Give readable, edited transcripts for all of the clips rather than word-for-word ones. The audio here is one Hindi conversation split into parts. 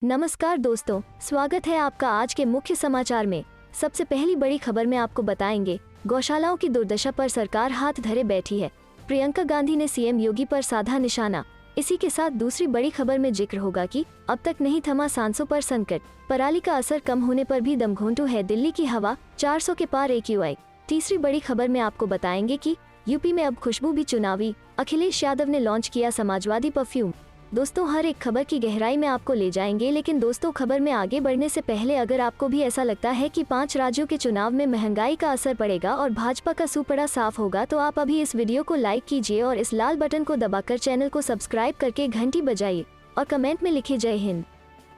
नमस्कार दोस्तों, स्वागत है आपका आज के मुख्य समाचार में। सबसे पहली बड़ी खबर में आपको बताएंगे, गौशालाओं की दुर्दशा पर सरकार हाथ धरे बैठी है। प्रियंका गांधी ने सीएम योगी पर साधा निशाना। इसी के साथ दूसरी बड़ी खबर में जिक्र होगा कि अब तक नहीं थमा सांसों पर संकट। पराली का असर कम होने पर भी दमघोंटू है दिल्ली की हवा, 400 के पार AQI। तीसरी बड़ी खबर में आपको बताएंगे कि यूपी में अब खुशबू भी चुनावी, अखिलेश यादव ने लॉन्च किया समाजवादी परफ्यूम। दोस्तों, हर एक खबर की गहराई में आपको ले जाएंगे, लेकिन दोस्तों खबर में आगे बढ़ने से पहले अगर आपको भी ऐसा लगता है कि 5 राज्यों के चुनाव में महंगाई का असर पड़ेगा और भाजपा का सुपड़ा साफ होगा, तो आप अभी इस वीडियो को लाइक कीजिए और इस लाल बटन को दबाकर चैनल को सब्सक्राइब करके घंटी बजाइए और कमेंट में लिखिए जय हिंद।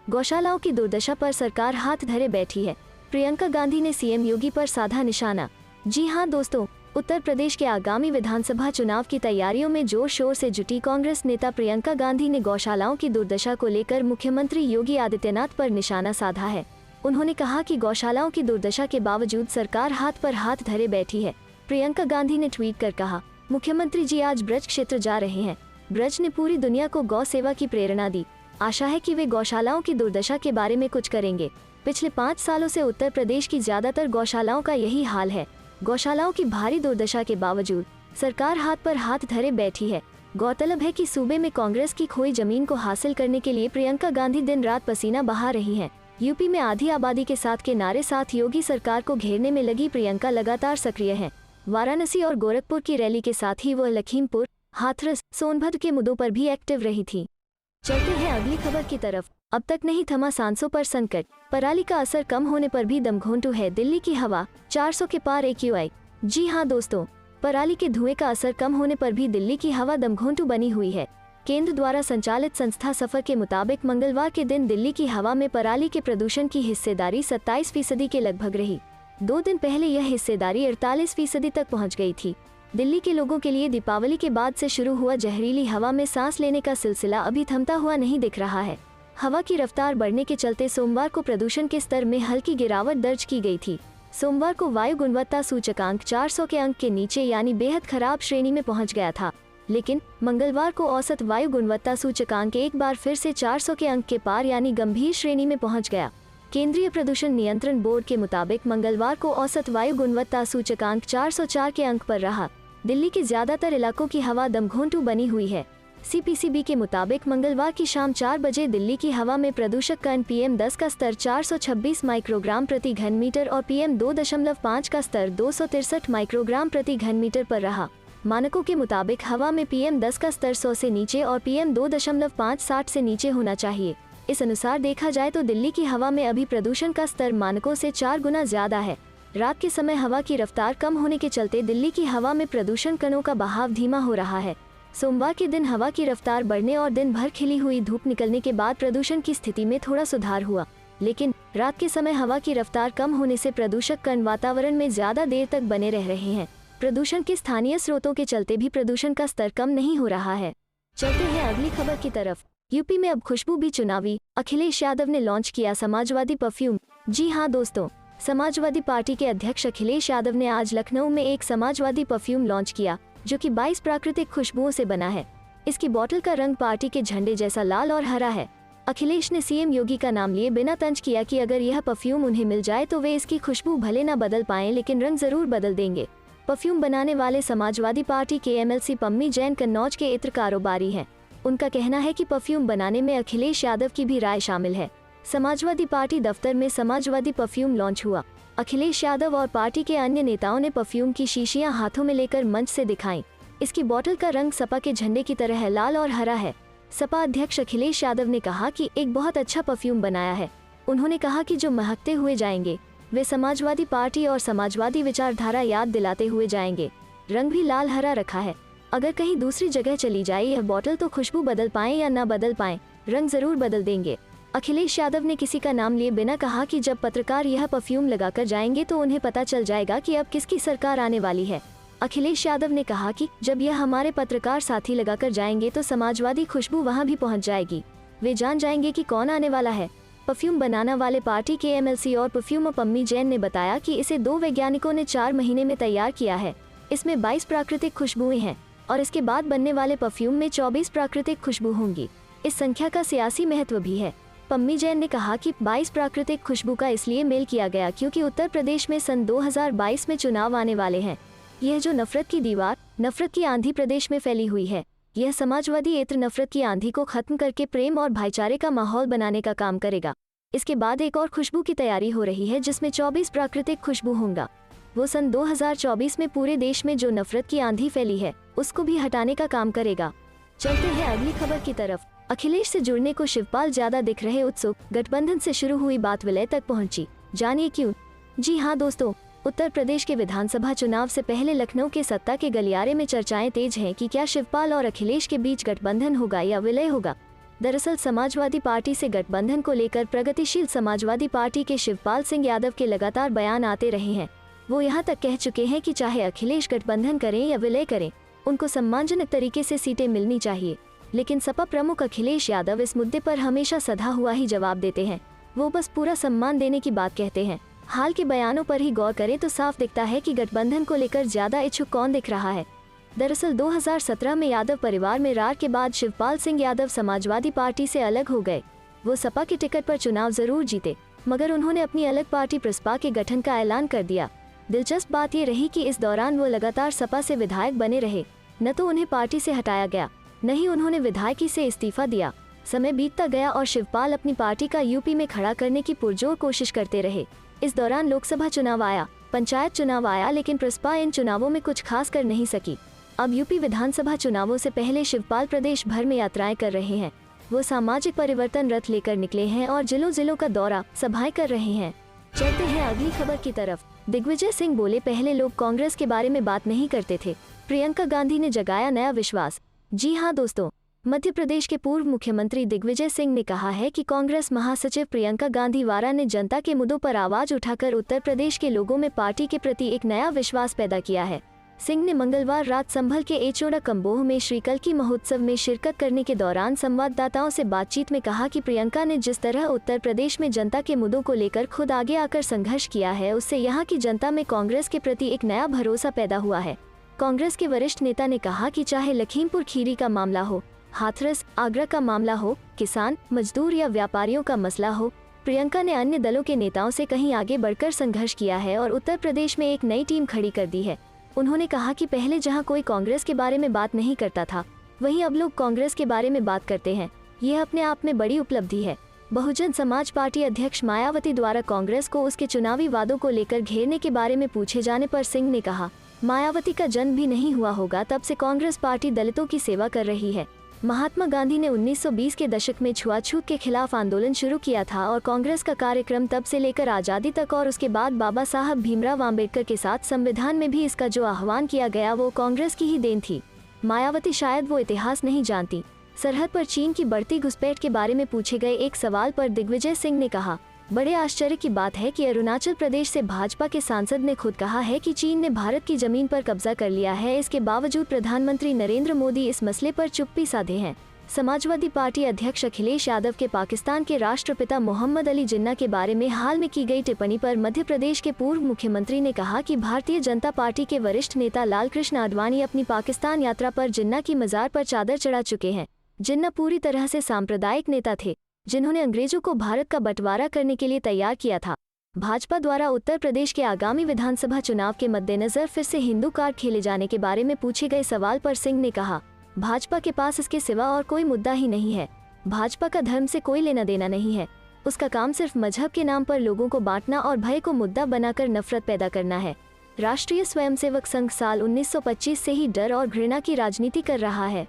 गौशालाओं की दुर्दशा पर सरकार हाथ धरे बैठी है। प्रियंका गांधी ने सीएम योगी पर साधा निशाना। जी हाँ दोस्तों, उत्तर प्रदेश के आगामी विधानसभा चुनाव की तैयारियों में जोर शोर से जुटी कांग्रेस नेता प्रियंका गांधी ने गौशालाओं की दुर्दशा को लेकर मुख्यमंत्री योगी आदित्यनाथ पर निशाना साधा है। उन्होंने कहा कि गौशालाओं की दुर्दशा के बावजूद सरकार हाथ पर हाथ धरे बैठी है। प्रियंका गांधी ने ट्वीट कर कहा, मुख्यमंत्री जी आज ब्रज क्षेत्र जा रहे हैं। ब्रज ने पूरी दुनिया को गौ सेवा की प्रेरणा दी। आशा है कि वे गौशालाओं की दुर्दशा के बारे में कुछ करेंगे। पिछले 5 सालों से उत्तर प्रदेश की ज्यादातर गौशालाओं का यही हाल है। गौशालाओं की भारी दुर्दशा के बावजूद सरकार हाथ पर हाथ धरे बैठी है। गौरतलब है कि सूबे में कांग्रेस की खोई जमीन को हासिल करने के लिए प्रियंका गांधी दिन रात पसीना बहा रही हैं। यूपी में आधी आबादी के साथ के नारे साथ योगी सरकार को घेरने में लगी प्रियंका लगातार सक्रिय हैं। वाराणसी और गोरखपुर की रैली के साथ ही वह लखीमपुर, हाथरस, सोनभद्र के मुद्दों पर भी एक्टिव रही थी। चलते हैं अगली खबर की तरफ। अब तक नहीं थमा सांसों पर संकट। पराली का असर कम होने पर भी दमघोंटू है दिल्ली की हवा, 400 के पार AQI। जी हाँ दोस्तों, पराली के धुएं का असर कम होने पर भी दिल्ली की हवा दमघोंटू बनी हुई है। केंद्र द्वारा संचालित संस्था सफर के मुताबिक मंगलवार के दिन दिल्ली की हवा में पराली के प्रदूषण की हिस्सेदारी 27% के लगभग रही। 2 दिन पहले यह हिस्सेदारी 48% तक पहुँच गई थी। दिल्ली के लोगों के लिए दीपावली के बाद से शुरू हुआ जहरीली हवा में सांस लेने का सिलसिला अभी थमता हुआ नहीं दिख रहा है। हवा की रफ्तार बढ़ने के चलते सोमवार को प्रदूषण के स्तर में हल्की गिरावट दर्ज की गई थी। सोमवार को वायु गुणवत्ता सूचकांक 400 के अंक के नीचे यानी बेहद खराब श्रेणी में पहुंच गया था, लेकिन मंगलवार को औसत वायु गुणवत्ता सूचकांक एक बार फिर से 400 के अंक के पार यानी गंभीर श्रेणी में पहुंच गया। केंद्रीय प्रदूषण नियंत्रण बोर्ड के मुताबिक मंगलवार को औसत वायु गुणवत्ता सूचकांक 404 के अंक पर रहा। दिल्ली के ज्यादातर इलाकों की हवा दमघोंटू बनी हुई है। CPCB के मुताबिक मंगलवार की शाम 4 बजे दिल्ली की हवा में प्रदूषक कण PM10 का स्तर 426 माइक्रोग्राम प्रति घन मीटर और PM2.5 का स्तर 263 माइक्रोग्राम प्रति घन मीटर पर रहा। मानकों के मुताबिक हवा में PM10 का स्तर 100 से नीचे और PM2.5 60 से नीचे होना चाहिए। इस अनुसार देखा जाए तो दिल्ली की हवा में अभी प्रदूषण का स्तर मानकों से 4 गुना ज्यादा है। रात के समय हवा की रफ्तार कम होने के चलते दिल्ली की हवा में प्रदूषण कणों का बहाव धीमा हो रहा है। सोमवार के दिन हवा की रफ्तार बढ़ने और दिन भर खिली हुई धूप निकलने के बाद प्रदूषण की स्थिति में थोड़ा सुधार हुआ, लेकिन रात के समय हवा की रफ्तार कम होने से प्रदूषक कण वातावरण में ज्यादा देर तक बने रह रहे हैं। प्रदूषण के स्थानीय स्रोतों के चलते भी प्रदूषण का स्तर कम नहीं हो रहा है। चलते हैं अगली खबर की तरफ। यूपी में अब खुशबू भी चुनावी, अखिलेश यादव ने लॉन्च किया समाजवादी परफ्यूम। जी हाँ दोस्तों, समाजवादी पार्टी के अध्यक्ष अखिलेश यादव ने आज लखनऊ में एक समाजवादी परफ्यूम लॉन्च किया, जो कि 22 प्राकृतिक खुशबुओं से बना है। इसकी बोतल का रंग पार्टी के झंडे जैसा लाल और हरा है। अखिलेश ने सीएम योगी का नाम लिए बिना तंज किया कि अगर यह परफ्यूम उन्हें मिल जाए तो वे इसकी खुशबू भले न बदल पाएं, लेकिन रंग जरूर बदल देंगे। परफ्यूम बनाने वाले समाजवादी पार्टी के MLC पम्मी जैन कन्नौज के इत्र कारोबारी हैं। उनका कहना है कि परफ्यूम बनाने में अखिलेश यादव की भी राय शामिल है। समाजवादी पार्टी दफ्तर में समाजवादी परफ्यूम लॉन्च हुआ। अखिलेश यादव और पार्टी के अन्य नेताओं ने परफ्यूम की शीशियां हाथों में लेकर मंच से दिखाईं। इसकी बोतल का रंग सपा के झंडे की तरह लाल और हरा है। सपा अध्यक्ष अखिलेश यादव ने कहा कि एक बहुत अच्छा परफ्यूम बनाया है। उन्होंने कहा कि जो महकते हुए जाएंगे वे समाजवादी पार्टी और समाजवादी विचारधारा याद दिलाते हुए जाएंगे। रंग भी लाल हरा रखा है। अगर कहीं दूसरी जगह चली जाए यह बोतल तो खुशबू बदल पाए या न बदल पाए, रंग जरूर बदल देंगे। अखिलेश यादव ने किसी का नाम लिए बिना कहा कि जब पत्रकार यह परफ्यूम लगाकर जाएंगे तो उन्हें पता चल जाएगा कि अब किसकी सरकार आने वाली है। अखिलेश यादव ने कहा कि जब यह हमारे पत्रकार साथी लगाकर जाएंगे तो समाजवादी खुशबू वहां भी पहुंच जाएगी। वे जान जाएंगे कि कौन आने वाला है। परफ्यूम बनाने वाले पार्टी के MLC और परफ्यूमर पम्मी जैन ने बताया कि इसे 2 वैज्ञानिकों ने 4 महीने में तैयार किया है। इसमें 22 प्राकृतिक खुशबुएं हैं और इसके बाद बनने वाले परफ्यूम में 24 प्राकृतिक खुशबू होंगी। इस संख्या का सियासी महत्व भी है। पम्मी जैन ने कहा कि 22 प्राकृतिक खुशबू का इसलिए मेल किया गया क्योंकि उत्तर प्रदेश में सन 2022 में चुनाव आने वाले हैं। यह जो नफरत की दीवार, नफरत की आंधी प्रदेश में फैली हुई है, यह समाजवादी एत्र नफरत की आंधी को खत्म करके प्रेम और भाईचारे का माहौल बनाने का काम करेगा। इसके बाद एक और खुशबू की तैयारी हो रही है जिसमें 24 प्राकृतिक खुशबू होंगे। वो सन 2024 में पूरे देश में जो नफरत की आंधी फैली है उसको भी हटाने का काम करेगा। चलते हैं अगली खबर की तरफ। अखिलेश से जुड़ने को शिवपाल ज्यादा दिख रहे उत्सुक, गठबंधन से शुरू हुई बात विलय तक पहुंची, जानिए क्यों। जी हाँ दोस्तों, उत्तर प्रदेश के विधानसभा चुनाव से पहले लखनऊ के सत्ता के गलियारे में चर्चाएं तेज हैं कि क्या शिवपाल और अखिलेश के बीच गठबंधन होगा या विलय होगा। दरअसल समाजवादी पार्टी से गठबंधन को लेकर प्रगतिशील समाजवादी पार्टी के शिवपाल सिंह यादव के लगातार बयान आते रहे हैं। वो यहाँ तक कह चुके हैं कि चाहे अखिलेश गठबंधन करें या विलय करें, उनको सम्मानजनक तरीके से सीटें मिलनी चाहिए। लेकिन सपा प्रमुख अखिलेश यादव इस मुद्दे पर हमेशा सधा हुआ ही जवाब देते हैं। वो बस पूरा सम्मान देने की बात कहते हैं। हाल के बयानों पर ही गौर करें तो साफ दिखता है कि गठबंधन को लेकर ज्यादा इच्छुक कौन दिख रहा है। दरअसल 2017 में यादव परिवार में रार के बाद शिवपाल सिंह यादव समाजवादी पार्टी से अलग हो गए। वो सपा के टिकट पर चुनाव जरूर जीते, मगर उन्होंने अपनी अलग पार्टी प्रसपा के गठन का ऐलान कर दिया। दिलचस्प बात ये रही कि इस दौरान वो लगातार सपा से विधायक बने रहे। न तो उन्हें पार्टी से हटाया गया, न ही उन्होंने विधायकी से इस्तीफा दिया। समय बीतता गया और शिवपाल अपनी पार्टी का यूपी में खड़ा करने की पुरजोर कोशिश करते रहे। इस दौरान लोकसभा चुनाव आया, पंचायत चुनाव आया, लेकिन प्रसपा इन चुनावों में कुछ खास कर नहीं सकी। अब यूपी विधानसभा चुनावों से पहले शिवपाल प्रदेश भर में यात्राएं कर रहे हैं। वो सामाजिक परिवर्तन रथ लेकर निकले हैं और जिलों जिलों का दौरा, सभाएं कर रहे हैं। चलते हैं अगली खबर की तरफ। दिग्विजय सिंह बोले, पहले लोग कांग्रेस के बारे में बात नहीं करते थे, प्रियंका गांधी ने जगाया नया विश्वास। जी हाँ दोस्तों, मध्य प्रदेश के पूर्व मुख्यमंत्री दिग्विजय सिंह ने कहा है कि कांग्रेस महासचिव प्रियंका गांधी वारा ने जनता के मुद्दों पर आवाज उठाकर उत्तर प्रदेश के लोगों में पार्टी के प्रति एक नया विश्वास पैदा किया है। सिंह ने मंगलवार रात संभल के एचोड़ा कंबोह में श्री कल्की महोत्सव में शिरकत करने के दौरान संवाददाताओं से बातचीत में कहा कि प्रियंका ने जिस तरह उत्तर प्रदेश में जनता के मुद्दों को लेकर खुद आगे आकर संघर्ष किया है, उससे यहाँ की जनता में कांग्रेस के प्रति एक नया भरोसा पैदा हुआ है। कांग्रेस के वरिष्ठ नेता ने कहा कि चाहे लखीमपुर खीरी का मामला हो, हाथरस, आगरा का मामला हो, किसान, मजदूर या व्यापारियों का मसला हो, प्रियंका ने अन्य दलों के नेताओं से कहीं आगे बढ़कर संघर्ष किया है और उत्तर प्रदेश में एक नई टीम खड़ी कर दी है। उन्होंने कहा कि पहले जहां कोई कांग्रेस के बारे में बात नहीं करता था, वहीं अब लोग कांग्रेस के बारे में बात करते हैं। यह अपने आप में बड़ी उपलब्धि है। बहुजन समाज पार्टी अध्यक्ष मायावती द्वारा कांग्रेस को उसके चुनावी वादों को लेकर घेरने के बारे में पूछे जाने पर सिंह ने कहा, मायावती का जन्म भी नहीं हुआ होगा तब से कांग्रेस पार्टी दलितों की सेवा कर रही है। महात्मा गांधी ने 1920 के दशक में छुआछूत के खिलाफ आंदोलन शुरू किया था और कांग्रेस का कार्यक्रम तब से लेकर आजादी तक और उसके बाद बाबा साहब भीमराव आम्बेडकर के साथ संविधान में भी इसका जो आह्वान किया गया वो कांग्रेस की ही देन थी। मायावती शायद वो इतिहास नहीं जानती। सरहद पर चीन की बढ़ती घुसपैठ के बारे में पूछे गए एक सवाल पर दिग्विजय सिंह ने कहा, बड़े आश्चर्य की बात है कि अरुणाचल प्रदेश से भाजपा के सांसद ने खुद कहा है कि चीन ने भारत की जमीन पर कब्जा कर लिया है। इसके बावजूद प्रधानमंत्री नरेंद्र मोदी इस मसले पर चुप्पी साधे हैं। समाजवादी पार्टी अध्यक्ष अखिलेश यादव के पाकिस्तान के राष्ट्रपिता मोहम्मद अली जिन्ना के बारे में हाल में की गई टिप्पणी पर मध्य प्रदेश के पूर्व मुख्यमंत्री ने कहा कि भारतीय जनता पार्टी के वरिष्ठ नेता लालकृष्ण आडवाणी अपनी पाकिस्तान यात्रा पर जिन्ना की मजार पर चादर चढ़ा चुके हैं। जिन्ना पूरी तरह से सांप्रदायिक नेता थे, जिन्होंने अंग्रेजों को भारत का बंटवारा करने के लिए तैयार किया था। भाजपा द्वारा उत्तर प्रदेश के आगामी विधानसभा चुनाव के मद्देनजर फिर से हिंदू कार्ड खेले जाने के बारे में पूछे गए सवाल पर सिंह ने कहा, भाजपा के पास इसके सिवा और कोई मुद्दा ही नहीं है। भाजपा का धर्म से कोई लेना देना नहीं है। उसका काम सिर्फ मजहब के नाम पर लोगों को बांटना और भय को मुद्दा बनाकर नफरत पैदा करना है। राष्ट्रीय स्वयंसेवक संघ साल 1925 से ही डर और घृणा की राजनीति कर रहा है।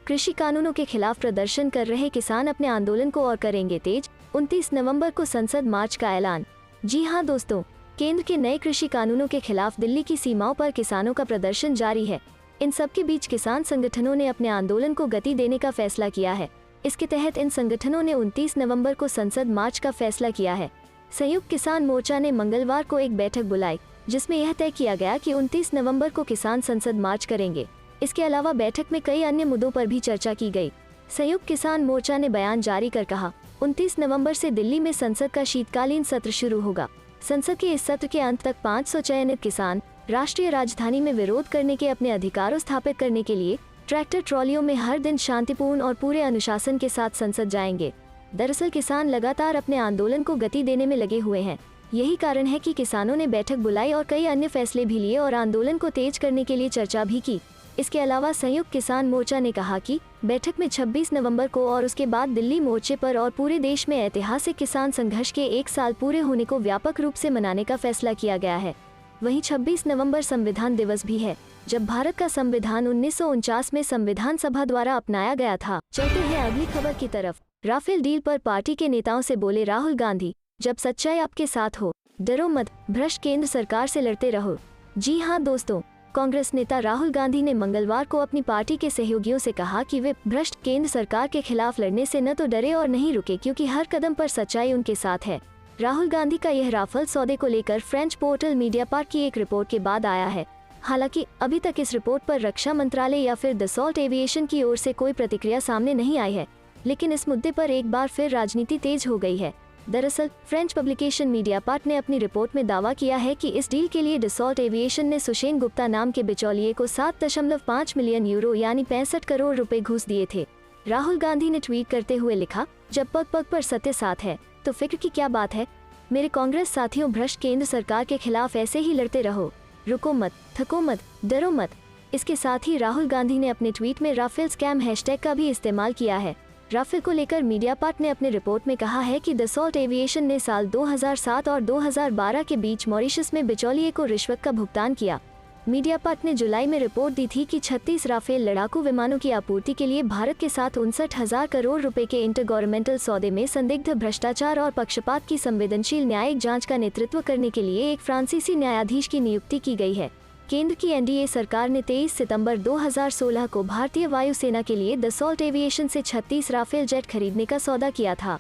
कृषि कानूनों के खिलाफ प्रदर्शन कर रहे किसान अपने आंदोलन को और करेंगे तेज, 29 नवंबर को संसद मार्च का ऐलान। जी हां दोस्तों, केंद्र के नए कृषि कानूनों के खिलाफ दिल्ली की सीमाओं पर किसानों का प्रदर्शन जारी है। इन सब के बीच किसान संगठनों ने अपने आंदोलन को गति देने का फैसला किया है। इसके तहत इन संगठनों ने 29 नवंबर को संसद मार्च का फैसला किया है। संयुक्त किसान मोर्चा ने मंगलवार को एक बैठक बुलाई, जिसमें यह तय किया गया कि 29 नवंबर को किसान संसद मार्च करेंगे। इसके अलावा बैठक में कई अन्य मुद्दों पर भी चर्चा की गई। संयुक्त किसान मोर्चा ने बयान जारी कर कहा, 29 नवंबर से दिल्ली में संसद का शीतकालीन सत्र शुरू होगा। संसद के इस सत्र के अंत तक 500 चयनित किसान राष्ट्रीय राजधानी में विरोध करने के अपने अधिकारों स्थापित करने के लिए ट्रैक्टर ट्रॉलियों में हर दिन शांतिपूर्ण और पूरे अनुशासन के साथ संसद जाएंगे। दरअसल किसान लगातार अपने आंदोलन को गति देने में लगे हुए हैं। यही कारण है कि किसानों ने बैठक बुलाई और कई अन्य फैसले भी लिए और आंदोलन को तेज करने के लिए चर्चा भी की। इसके अलावा संयुक्त किसान मोर्चा ने कहा कि बैठक में 26 नवंबर को और उसके बाद दिल्ली मोर्चे पर और पूरे देश में ऐतिहासिक किसान संघर्ष के 1 साल पूरे होने को व्यापक रूप से मनाने का फैसला किया गया है। वहीं 26 नवंबर संविधान दिवस भी है, जब भारत का संविधान 1949 में संविधान सभा द्वारा अपनाया गया था। चलते हैं अगली खबर की तरफ। राफेल डील पर पार्टी के नेताओं से बोले राहुल गांधी, जब सच्चाई आपके साथ हो, डरो मत, भ्रष्ट केंद्र सरकार से लड़ते रहो। जी हाँ दोस्तों, कांग्रेस नेता राहुल गांधी ने मंगलवार को अपनी पार्टी के सहयोगियों से कहा कि वे भ्रष्ट केंद्र सरकार के खिलाफ लड़ने से न तो डरे और नहीं रुके, क्योंकि हर कदम पर सच्चाई उनके साथ है। राहुल गांधी का यह राफेल सौदे को लेकर फ्रेंच पोर्टल मीडियापार्ट की एक रिपोर्ट के बाद आया है। हालांकि अभी तक इस रिपोर्ट पर रक्षा मंत्रालय या फिर दसॉल्ट एविएशन की ओर से कोई प्रतिक्रिया सामने नहीं आई है, लेकिन इस मुद्दे पर एक बार फिर राजनीति तेज हो गई है। दरअसल फ्रेंच पब्लिकेशन मीडियापार्ट ने अपनी रिपोर्ट में दावा किया है कि इस डील के लिए दसॉल्ट एविएशन ने सुशेन गुप्ता नाम के बिचौलिए को 7.5 मिलियन यूरो यानी 65 करोड़ रुपए घूस दिए थे। राहुल गांधी ने ट्वीट करते हुए लिखा, जब पग पग पर सत्य साथ है तो फिक्र की क्या बात है। मेरे कांग्रेस साथियों, भ्रष्ट केंद्र सरकार के खिलाफ ऐसे ही लड़ते रहो, रुको मत, थको मत, डरो मत। इसके साथ ही राहुल गांधी ने अपने ट्वीट में राफेल स्कैम हैशटैग का भी इस्तेमाल किया है। राफेल को लेकर मीडियापार्ट ने अपने रिपोर्ट में कहा है कि दसॉल्ट एविएशन ने साल 2007 और 2012 के बीच मॉरिशस में बिचौलिए को रिश्वत का भुगतान किया। मीडियापार्ट ने जुलाई में रिपोर्ट दी थी कि 36 राफेल लड़ाकू विमानों की आपूर्ति के लिए भारत के साथ 59,000 करोड़ रुपए के इंटरगवर्नमेंटल सौदे में संदिग्ध भ्रष्टाचार और पक्षपात की संवेदनशील न्यायिक जांच का नेतृत्व करने के लिए एक फ्रांसीसी न्यायाधीश की नियुक्ति की गई है। केंद्र की एनडीए सरकार ने 23 सितंबर 2016 को भारतीय वायुसेना के लिए दसॉल्ट एविएशन से 36 राफेल जेट खरीदने का सौदा किया था।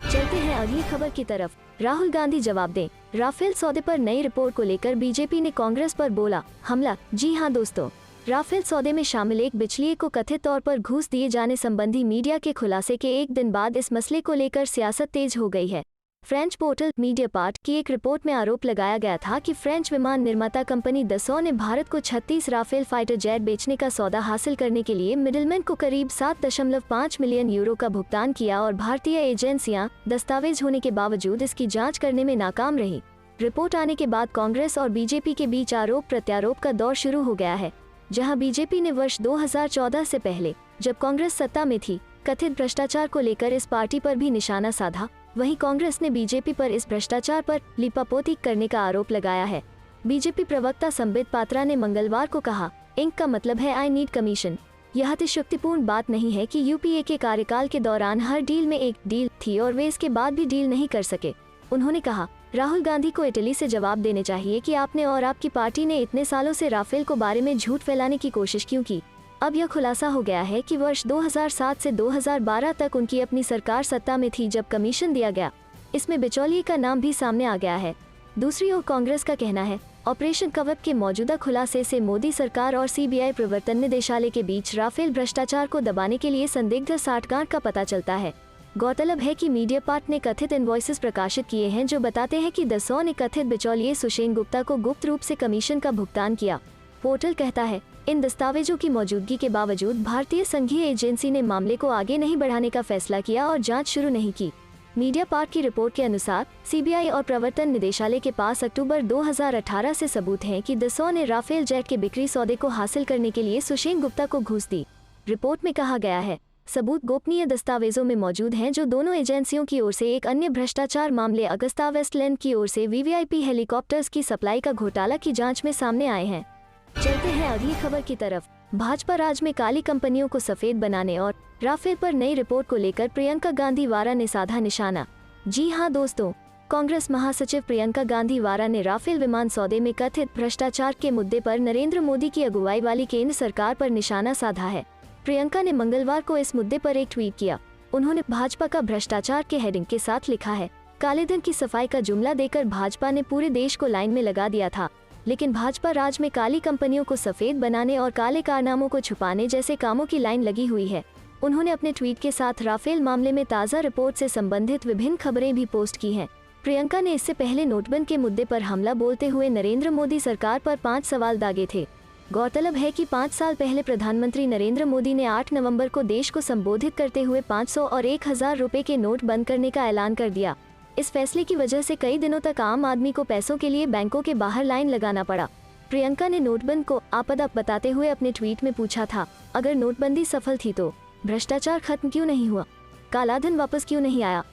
चलते हैं अगली खबर की तरफ। राहुल गांधी जवाब दें, राफेल सौदे पर नई रिपोर्ट को लेकर बीजेपी ने कांग्रेस पर बोला हमला। जी हां दोस्तों, राफेल सौदे में शामिल एक बिचौलिए को कथित तौर पर घूस दिए जाने संबंधी मीडिया के खुलासे के एक दिन बाद इस मसले को लेकर सियासत तेज हो गई है। फ्रेंच पोर्टल मीडियापार्ट की एक रिपोर्ट में आरोप लगाया गया था कि फ्रेंच विमान निर्माता कंपनी दसॉ ने भारत को 36 राफेल फाइटर जेट बेचने का सौदा हासिल करने के लिए मिडिलमैन को करीब 7.5 मिलियन यूरो का भुगतान किया और भारतीय एजेंसियां दस्तावेज होने के बावजूद इसकी जांच करने में नाकाम रही। रिपोर्ट आने के बाद कांग्रेस और बीजेपी के बीच आरोप प्रत्यारोप का दौर शुरू हो गया है, जहां बीजेपी ने वर्ष 2014 से पहले, जब कांग्रेस सत्ता में थी, कथित भ्रष्टाचार को लेकर इस पार्टी पर भी निशाना साधा। वहीं कांग्रेस ने बीजेपी पर इस भ्रष्टाचार पर लिपापोती करने का आरोप लगाया है। बीजेपी प्रवक्ता संबित पात्रा ने मंगलवार को कहा, इंक का मतलब है आई नीड कमीशन। यह अतिशयोक्तिपूर्ण बात नहीं है कि यूपीए के कार्यकाल के दौरान हर डील में एक डील थी और वे इसके बाद भी डील नहीं कर सके। उन्होंने कहा, राहुल गांधी को इटली से जवाब देने चाहिए कि आपने और आपकी पार्टी ने इतने सालों से राफेल को बारे में झूठ फैलाने की कोशिश क्यों की। अब यह खुलासा हो गया है कि वर्ष 2007 से 2012 तक उनकी अपनी सरकार सत्ता में थी जब कमीशन दिया गया। इसमें बिचौलिए का नाम भी सामने आ गया है। दूसरी ओर कांग्रेस का कहना है, ऑपरेशन कवच के मौजूदा खुलासे से मोदी सरकार और सीबीआई प्रवर्तन निदेशालय के बीच राफेल भ्रष्टाचार को दबाने के लिए संदिग्ध साठगांठ का पता चलता है। गौरतलब है कि मीडियापार्ट ने कथित इनवॉइसेस प्रकाशित किए हैं जो बताते हैं कि दसॉ ने कथित बिचौलिए सुशेन गुप्ता को गुप्त रूप से कमीशन का भुगतान किया। पोर्टल कहता है, इन दस्तावेजों की मौजूदगी के बावजूद भारतीय संघीय एजेंसी ने मामले को आगे नहीं बढ़ाने का फैसला किया और जांच शुरू नहीं की। मीडियापार्ट की रिपोर्ट के अनुसार सीबीआई और प्रवर्तन निदेशालय के पास अक्टूबर 2018 से सबूत हैं कि दसॉ ने राफेल जेट के बिक्री सौदे को हासिल करने के लिए सुशेन गुप्ता को घूस दी। रिपोर्ट में कहा गया है, सबूत गोपनीय दस्तावेजों में मौजूद हैं जो दोनों एजेंसियों की ओर से एक अन्य भ्रष्टाचार मामले अगस्ता वेस्टलैंड की ओर से वीवीआईपी हेलीकॉप्टर्स की सप्लाई का घोटाला की जांच में सामने आए हैं। चलते हैं अगली खबर की तरफ। भाजपा राज में काली कंपनियों को सफेद बनाने और राफेल पर नई रिपोर्ट को लेकर प्रियंका गांधी वारा ने साधा निशाना। जी हां दोस्तों, कांग्रेस महासचिव प्रियंका गांधी वारा ने राफेल विमान सौदे में कथित भ्रष्टाचार के मुद्दे पर नरेंद्र मोदी की अगुवाई वाली केंद्र सरकार पर निशाना साधा है। प्रियंका ने मंगलवार को इस मुद्दे पर एक ट्वीट किया। उन्होंने भाजपा का भ्रष्टाचार के हेडिंग के साथ लिखा है, काले धन की सफाई का जुमला देकर भाजपा ने पूरे देश को लाइन में लगा दिया था, लेकिन भाजपा राज में काली कंपनियों को सफेद बनाने और काले कारनामों को छुपाने जैसे कामों की लाइन लगी हुई है। उन्होंने अपने ट्वीट के साथ राफेल मामले में ताज़ा रिपोर्ट से संबंधित विभिन्न खबरें भी पोस्ट की हैं। प्रियंका ने इससे पहले नोटबंदी के मुद्दे पर हमला बोलते हुए नरेंद्र मोदी सरकार पर 5 सवाल दागे थे। गौरतलब है कि 5 साल पहले प्रधानमंत्री नरेंद्र मोदी ने 8 नवंबर को देश को संबोधित करते हुए 500 और 1000 रुपए के नोट बंद करने का ऐलान कर दिया। इस फैसले की वजह से कई दिनों तक आम आदमी को पैसों के लिए बैंकों के बाहर लाइन लगाना पड़ा। प्रियंका ने नोटबंदी को आपदा बताते हुए अपने ट्वीट में पूछा था, अगर नोटबंदी सफल थी तो भ्रष्टाचार खत्म क्यों नहीं हुआ, कालाधन वापस क्यों नहीं आया,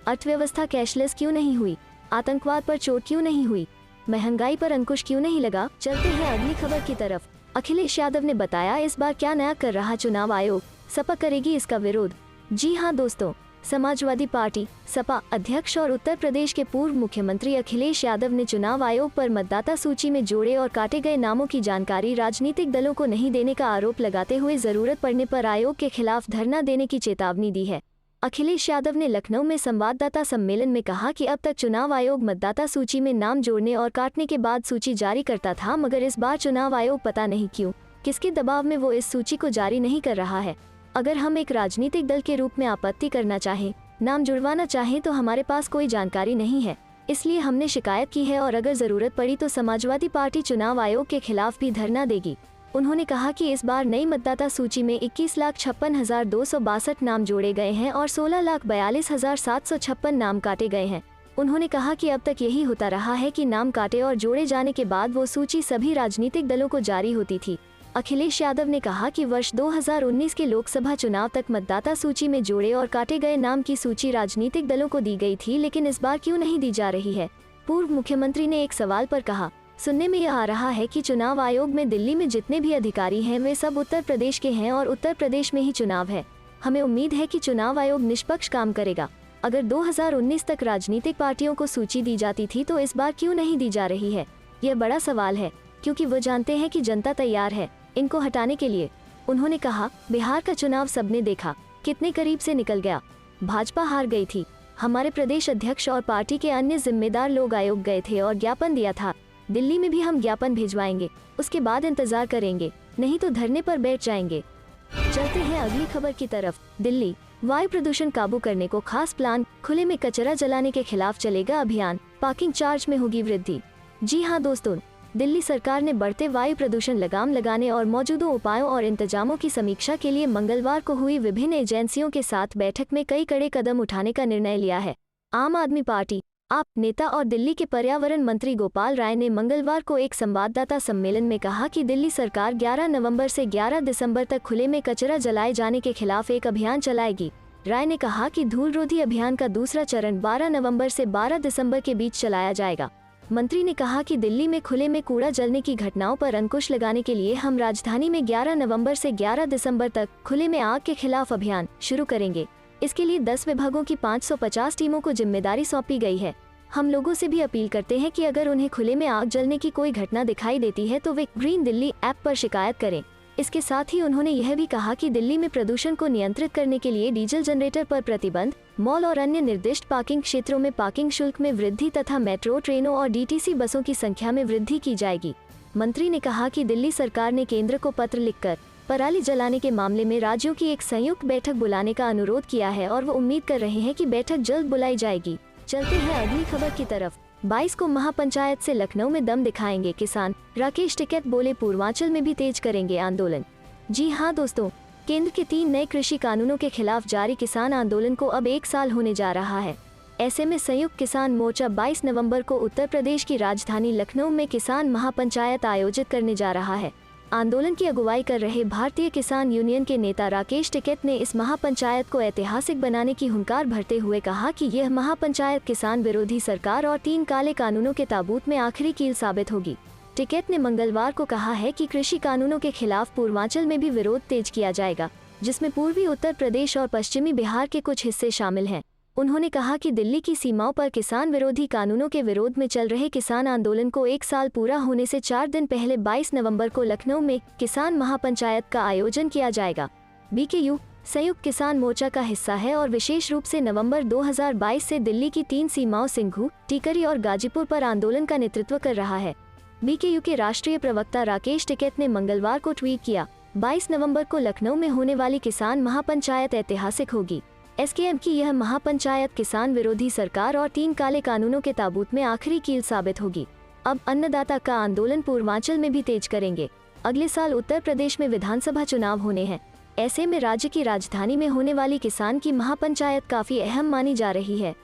अर्थव्यवस्था कैशलेस क्यों नहीं हुई, आतंकवाद पर चोट क्यों नहीं हुई, महंगाई पर अंकुश क्यों नहीं लगा। चलते हैं अगली खबर की तरफ। अखिलेश यादव ने बताया, इस बार क्या नया कर रहा चुनाव आयोग, सपा करेगी इसका विरोध। जी हां दोस्तों, समाजवादी पार्टी सपा अध्यक्ष और उत्तर प्रदेश के पूर्व मुख्यमंत्री अखिलेश यादव ने चुनाव आयोग पर मतदाता सूची में जोड़े और काटे गए नामों की जानकारी राजनीतिक दलों को नहीं देने का आरोप लगाते हुए जरूरत पड़ने पर आयोग के खिलाफ धरना देने की चेतावनी दी है। अखिलेश यादव ने लखनऊ में संवाददाता सम्मेलन में कहा कि अब तक चुनाव आयोग मतदाता सूची में नाम जोड़ने और काटने के बाद सूची जारी करता था, मगर इस बार चुनाव आयोग पता नहीं क्यों किसके दबाव में वो इस सूची को जारी नहीं कर रहा है। अगर हम एक राजनीतिक दल के रूप में आपत्ति करना चाहें, नाम जुड़वाना चाहें, तो हमारे पास कोई जानकारी नहीं है, इसलिए हमने शिकायत की है और अगर जरूरत पड़ी तो समाजवादी पार्टी चुनाव आयोग के खिलाफ भी धरना देगी। उन्होंने कहा कि इस बार नई मतदाता सूची में 21,56,262 नाम जोड़े गए हैं और 16,42,756 नाम काटे गए हैं। उन्होंने कहा कि अब तक यही होता रहा है कि नाम काटे और जोड़े जाने के बाद वो सूची सभी राजनीतिक दलों को जारी होती थी। अखिलेश यादव ने कहा कि वर्ष 2019 के लोकसभा चुनाव तक मतदाता सूची में जोड़े और काटे गए नाम की सूची राजनीतिक दलों को दी गई थी, लेकिन इस बार क्यों नहीं दी जा रही है। पूर्व मुख्यमंत्री ने एक सवाल पर कहा, सुनने में यह आ रहा है कि चुनाव आयोग में दिल्ली में जितने भी अधिकारी हैं वे सब उत्तर प्रदेश के हैं और उत्तर प्रदेश में ही चुनाव है। हमें उम्मीद है कि चुनाव आयोग निष्पक्ष काम करेगा। अगर 2019 तक राजनीतिक पार्टियों को सूची दी जाती थी तो इस बार क्यों नहीं दी जा रही है। यह बड़ा सवाल है, क्योंकि वो जानते हैं कि जनता तैयार है इनको हटाने के लिए। उन्होंने कहा, बिहार का चुनाव सबने देखा, कितने करीब से निकल गया, भाजपा हार गई थी। हमारे प्रदेश अध्यक्ष और पार्टी के अन्य जिम्मेदार लोग आयोग गए थे और ज्ञापन दिया था। दिल्ली में भी हम ज्ञापन भिजवाएंगे, उसके बाद इंतजार करेंगे, नहीं तो धरने पर बैठ जाएंगे। चलते हैं अगली खबर की तरफ। दिल्ली वायु प्रदूषण काबू करने को खास प्लान, खुले में कचरा जलाने के खिलाफ चलेगा अभियान, पार्किंग चार्ज में होगी वृद्धि। जी हां दोस्तों, दिल्ली सरकार ने बढ़ते वायु प्रदूषण लगाम लगाने और मौजूदा उपायों और इंतजामों की समीक्षा के लिए मंगलवार को हुई विभिन्न एजेंसियों के साथ बैठक में कई कड़े कदम उठाने का निर्णय लिया है। आम आदमी पार्टी आप नेता और दिल्ली के पर्यावरण मंत्री गोपाल राय ने मंगलवार को एक संवाददाता सम्मेलन में कहा कि दिल्ली सरकार 11 नवंबर से 11 दिसंबर तक खुले में कचरा जलाए जाने के खिलाफ एक अभियान चलाएगी। राय ने कहा कि धूल रोधी अभियान का दूसरा चरण 12 नवंबर से 12 दिसंबर के बीच चलाया जाएगा। मंत्री ने कहा कि दिल्ली में खुले में कूड़ा जलने की घटनाओं पर अंकुश लगाने के लिए हम राजधानी में 11 नवंबर से 11 दिसंबर तक खुले में आग के खिलाफ अभियान शुरू करेंगे। इसके लिए 10 विभागों की 550 टीमों को जिम्मेदारी सौंपी गई है। हम लोगों से भी अपील करते हैं कि अगर उन्हें खुले में आग जलने की कोई घटना दिखाई देती है तो वे ग्रीन दिल्ली ऐप पर शिकायत करें। इसके साथ ही उन्होंने यह भी कहा कि दिल्ली में प्रदूषण को नियंत्रित करने के लिए डीजल जनरेटर पर प्रतिबंध, मॉल और अन्य निर्दिष्ट पार्किंग क्षेत्रों में पार्किंग शुल्क में वृद्धि तथा मेट्रो ट्रेनों और डीटीसी बसों की संख्या में वृद्धि की जाएगी। मंत्री ने कहा कि दिल्ली सरकार ने केंद्र को पत्र लिखकर पराली जलाने के मामले में राज्यों की एक संयुक्त बैठक बुलाने का अनुरोध किया है और वो उम्मीद कर रहे हैं कि बैठक जल्द बुलाई जाएगी। चलते हैं अगली खबर की तरफ। 22 को महापंचायत से लखनऊ में दम दिखाएंगे किसान, राकेश टिकैत बोले पूर्वांचल में भी तेज करेंगे आंदोलन। जी हां दोस्तों, केंद्र के 3 नए कृषि कानूनों के खिलाफ जारी किसान आंदोलन को अब 1 साल होने जा रहा है। ऐसे में संयुक्त किसान मोर्चा 22 नवंबर को उत्तर प्रदेश की राजधानी लखनऊ में किसान महापंचायत आयोजित करने जा रहा है। आंदोलन की अगुवाई कर रहे भारतीय किसान यूनियन के नेता राकेश टिकैत ने इस महापंचायत को ऐतिहासिक बनाने की हुंकार भरते हुए कहा कि यह महापंचायत किसान विरोधी सरकार और 3 काले कानूनों के ताबूत में आखिरी कील साबित होगी। टिकैत ने मंगलवार को कहा है कि कृषि कानूनों के खिलाफ पूर्वांचल में भी विरोध तेज किया जाएगा, जिसमें पूर्वी उत्तर प्रदेश और पश्चिमी बिहार के कुछ हिस्से शामिल हैं। उन्होंने कहा कि दिल्ली की सीमाओं पर किसान विरोधी कानूनों के विरोध में चल रहे किसान आंदोलन को 1 साल पूरा होने से 4 दिन पहले 22 नवंबर को लखनऊ में किसान महापंचायत का आयोजन किया जाएगा। बीकेयू संयुक्त किसान मोर्चा का हिस्सा है और विशेष रूप से नवंबर 2022 से दिल्ली की 3 सीमाओं सिंघू, टीकरी और गाजीपुर पर आंदोलन का नेतृत्व कर रहा है। बीकेयू के राष्ट्रीय प्रवक्ता राकेश टिकैत ने मंगलवार को ट्वीट किया, 22 नवंबर को लखनऊ में होने वाली किसान महापंचायत ऐतिहासिक होगी। एसकेएम की यह महापंचायत किसान विरोधी सरकार और 3 काले कानूनों के ताबूत में आखिरी कील साबित होगी। अब अन्नदाता का आंदोलन पूर्वांचल में भी तेज करेंगे। अगले साल उत्तर प्रदेश में विधानसभा चुनाव होने हैं। ऐसे में राज्य की राजधानी में होने वाली किसान की महापंचायत काफी अहम मानी जा रही है।